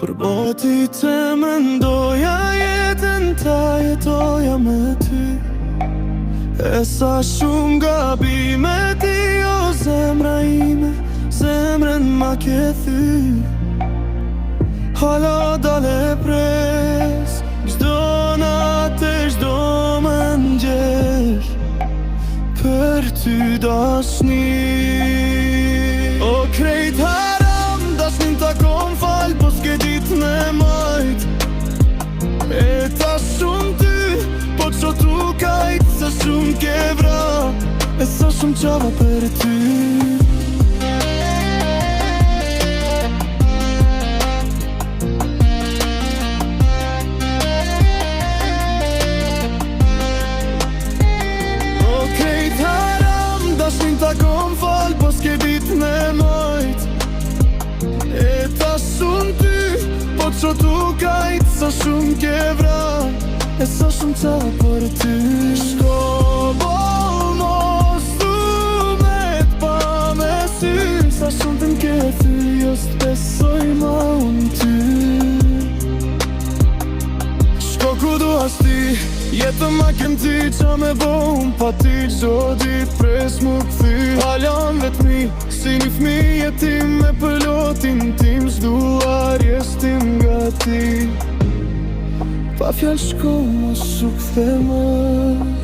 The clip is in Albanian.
Për boti të mendoja jetën ta jetoja me ty. E sa shumë gabime ti o zemra ime, zemrën ma ke thy. Hala dale pres, gjdo natë, gjdo mëngjes, për ty dashni. O krejt haram, dashnin ta kom fal, po s'ke dit me majt. E ta shumë ty, po qo tu kajt, sa shumë ke vra, e sa shumë qava për ty. Ta kom fal, po s'ke dit me majt. E ta shumë ty, po qo tu kajt, sa shumë ke vra, e sa shumë qa për ty. Shko bol mos tu me t'pa me sy, sa shumë të m'ke thy, jo s'besoj ma unë ty. Shko ku du as ti, jetën ma kem ty, qa me bo unë pa ty. Qdo dit pres mu këthy, halon vetëmi, si një fmi jetim me pëllotin tim. Zduar jestim nga ti, pa fjall shko mos u kthe më.